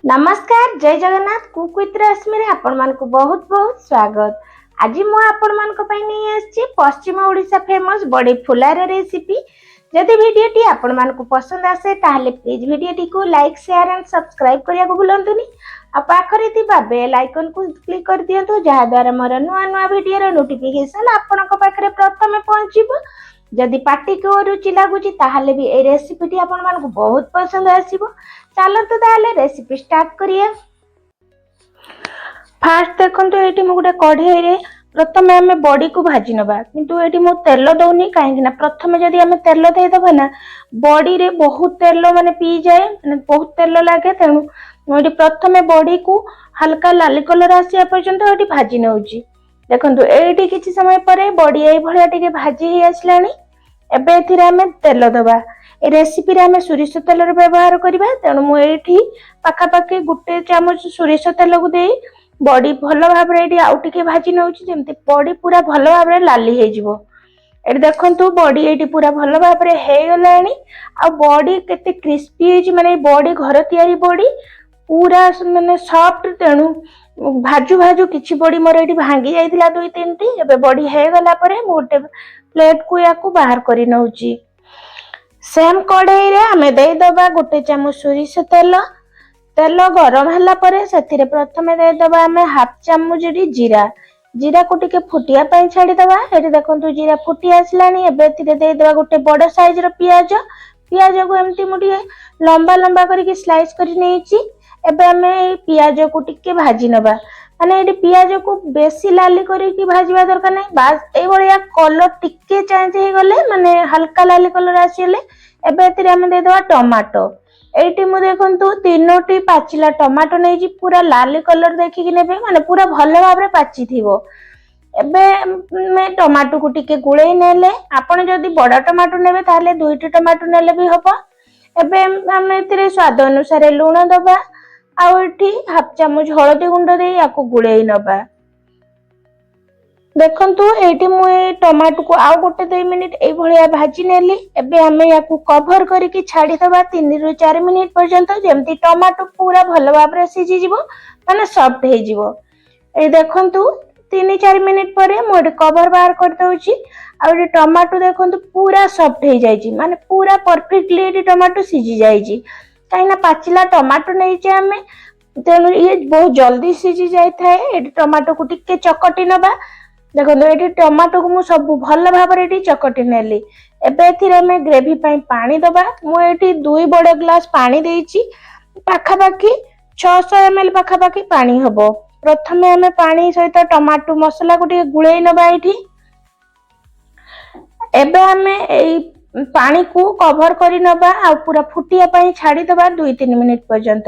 नमस्कार जय Jagannath cook with रश्मि रे आपण मानकु बहुत बहुत स्वागत। आज मु आपण मानक पई नै आछि पश्चिम ओडिशा फेमस बड़ी फुलार रेसिपी। जदि वीडियोटी आपण मानकु पसंद आसे ताहले प्लीज वीडियोटी को लाइक शेयर एंड सब्सक्राइब करिया को भूलंतुनी। आ पाखरे थिबा बेल आइकन को क्लिक कर दियंतु जहा द्वारा मोर नुआ नुआ वीडियो रो नोटिफिकेशन आपनक पाखरे प्रथमे पहुंचीबो। जदि पार्टी को रुचि लागुची ताहले भी ए रेसिपीटी आपण मानकु बहुत पसंद आसीबो। चलतु ताहले रेसिपी स्टार्ट करिए। फास्ट देखंतु एटी मु गुटे कढ़ाई रे प्रथमे हमें बॉडी को भाजी नबा, किंतु एटी मु तेल दउनी काहे ना प्रथमे जदि हमें तेल दे दबा ना बॉडी रे बहुत तेल माने पी जाए, माने बहुत तेल लागे। तेनु मु एटी प्रथमे बॉडी को हल्का लाल कलर आसिया पर्यंत एटी भाजी नउची। देखंतु एटी किछि समय परे बॉडी एई भलिया टिके भाजी हे आसलानी। एबे एथिरे हमें तेल दबा। ए रेसिपी रे हमें सोरिष तेल रे व्यवहार करिबा, तेनु मु एठी पाखा पाखे गुटे चामच सोरिष तेल को देई बॉडी भलो भाबरे एठी आउ टिके भाजी नउची, जेमति बॉडी पूरा भलो भाबरे लाली हे जिवो। एठी देखंतु बॉडी एठी पूरा भलो भाबरे हे गलानी। आ बॉडी केते क्रिस्पी हे छि, माने बॉडी घर तयारी बॉडी पूरा माने सॉफ्ट। तेनु भाजू भाजू किछि बॉडी मोर एठी भांगी जाइतिला दुई तीनटी। एबे बॉडी हे गला परे मु गोटे प्लेट को याकू बाहर करि नउची। सेम कढ़ाई रे हमें दे दबा गोटे चामच सोरिष तेल। तेल गरम हला परे सेथिरे प्रथमे दे दबा हमें हाफ चामच जीरा। जीरा को टिके फुटिया पई छाडी दबा। एठी देखंतु जीरा फुटी आसलानी। एबे एथिरे दे दबा गोटे बड़ साइज रो प्याज। प्याज को एम्ति मुटिए लंबा लंबा करके स्लाइस करि नेछि। एबे हमें प्याज को टिके भाजी नबा, माने एठी प्याज को बेसी लाली करके भाजीबा दरकार नै। बास ए भलिया कलर टिके चेंज हे गले, माने हल्का लाली कलर आसीले एबे एथिरे हम दे दवा टमाटो। एठी मु देखंतु तीनोटी पाचिला टमाटो नै जी पूरा लाली कलर देखि कि नेबे, माने पूरा भलो भाबरे पाची थिवो। एबे मैं टमाटो को टिके गुळेई नेले। आपण जदि बडा टमाटो नेबे ताले दुईटी टमाटो नेले भी हबो। एबे हम एथिरे स्वाद अनुसार लूण दबा। आउ एठी हाफ चामच हळदी गुंड दे याको गुळेई नबा। देखंतु एठी मु ए टमाटो को आउ गोटे 2 मिनिट ए भलिया भाजी नेली। एबे हमें याको कवर करके छाडी दबा 3 रु 4 मिनिट पर्यंत, जेमति टमाटो पूरा भलो भाबरे सिझी जिवो, माने सॉफ्ट हे जिवो। ए देखंतु 3-4 मिनिट परे मु ए कवर बाहर कर दउची। आ ए टमाटो देखंतु पूरा सॉफ्ट हे जाईची, माने पूरा परफेक्टली ए टमाटो सिझी जाईची। काई ना पाचिला टमाटो नै जे हमें, तेनु ये बहुत जल्दी सिझी जाय थाए। ए टमाटो को टिके चकटी नबा। देखो ये टमाटो को मुझे सब भल भाव चकटी नेली। एबे एथिरे हमें ग्रेवी पई पानी दबा। मुझे 2 बड़ ग्लास पानी देइची, पाखापाखि 600 ml पाखापाखि पानी हबो। प्रथमे हमें पानी सहित टमाटो मसला को टिके गुळेई नबा एठी। एबे हमें एई पानी को कवर करि नबा आ पूरा फुटिया पई छाडी दबा 2-3 मिनिट पर्यंत।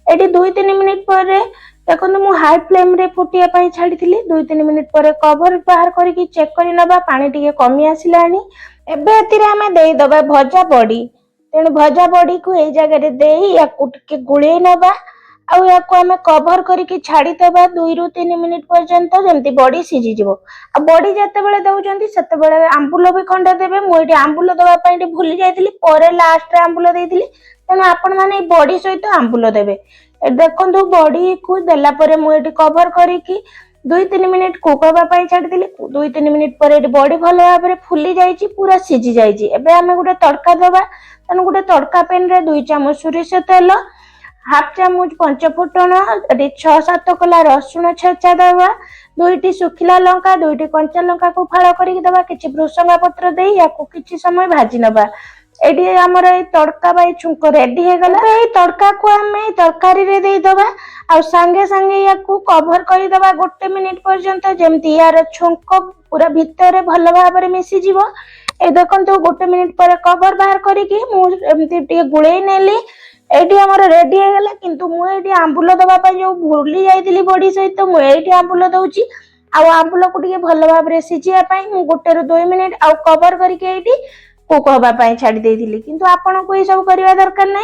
एठी 2-3 मिनिट परे देखो मु हाई फ्लेम रे फुटिया पई छाडी थिली। 2-3 मिनिट परे कवर बाहर करके चेक करि नबा, पानी टिके कमी आसिलानी। एबे एथिरे हमें देई दबा भजा बड़ी। तेनु भजा बड़ी को ए जगह रे देई याकू टिके गुळेई नबा। आ याकू हमें कवर करके छाडी दबा 2 रु 3 मिनिट पर्यंत, जेमति बड़ी सिझी जिवो। आ बड़ी जते बेले दउचंती सेते बेले आंबुलो भी खंडे देबे। मु एठी आंबुलो दबा पई भूली जाइतिली, परे लास्ट रे आंबुलो देइतिली। तेनु आपण माने बड़ी सहित आंबुलो देबे। देखो बड़ी को देला परे मु एठी कवर करके 2-3 मिनिट कुक होबा पई छाडी दिली। 2-3 मिनिट परे एठी बड़ी भलो भाबरे फुली जाईची, पूरा सिझी जाईची। एबे हमें गुटे तड़का दबा। तनु गुटे तड़का पैन रे 2 चामच सोरिष तेल, हाफ चामच पंचफुटन, एठी 6-7 कला रसुण छेचा दबा, 2टी सुखिला लंका, 2टी कंचा लंका को फाळ करके दबा। किछि भृसंगा पत्र देई याको किछि समय भाजी नबा। एडी हमर ए तड़का बाई छुंक रेडी हे गला। ए तड़का को हमें तरकारी रे देई दबा। आ संगे संगे याकू कवर करि दबा 1 मिनिट पर्यंत, जेमति यार छुंक पूरा भितरे भलो भाबरे मिसि जिवो। ए देखंतु 1 मिनिट पर कवर बाहर करके मु एमति टिके गुळेई नेली। एडी हमर रेडी हे गला, किंतु मु एडी आंबुलो दबा पई जो भूली जाइतिली बड़ी सहित मु एडी आंबुलो दउची। आ आंबुलो को टिके भलो भाबरे सिझिया पई मु 1 रु 2 मिनिट आ कवर करके एडी कुक होबा पई छाडी देइतिली, किंतु आपण को ए सब करिवा दरकार नै।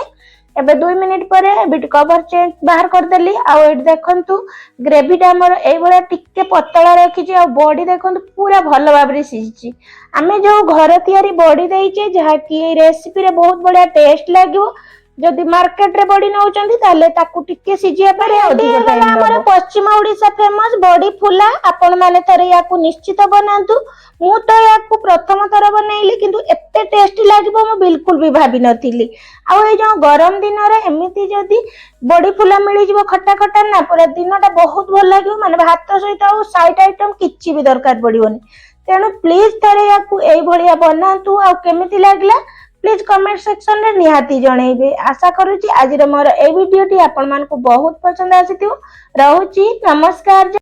एबे 2 मिनिट परे एबिट कवर चेंज बाहर कर देली। आ एडी देखंतु ग्रेवी टा हमर एई भलिया टिके पतला रखिची। आ बॉडी देखंतु पूरा भलो भाबरे सिझिची। आमे जो घर तयारी बॉडी देइचे, जहा कि ए रेसिपी रे बहुत बढ़िया टेस्ट लागिवो। जदि मार्केट रे बड़ी नौचंदी ताले ताकू टिके सिजिया पारे अधिक टाइम हमर पश्चिम ओडिसा फेमस बड़ी फुला आपण माने थरे याकू निश्चित बनांतु मु तो याकू प्रथम थर बनैली किंतु एते टेस्टी लागबो मु बिल्कुल भी भाबी नथिली आ ए जो गरम दिन रे एमिति जदि बड़ी फुला मिली जिवो खट्टा खट्टा ना पूरा दिनटा बहुत भल लागियो माने भात सहित आ साइड आइटम किछि भी दरकार पड़ियोनी तेणु प्लीज थरे याकू एई भलिया बनांतु आ केमिति लागला प्लीज कमेंट सेक्शन रे निहाती जणैबे आशा करूची आज मोर ए वीडियो टी आपण मानकु बहुत पसंद आसीथियो रहूची नमस्कार।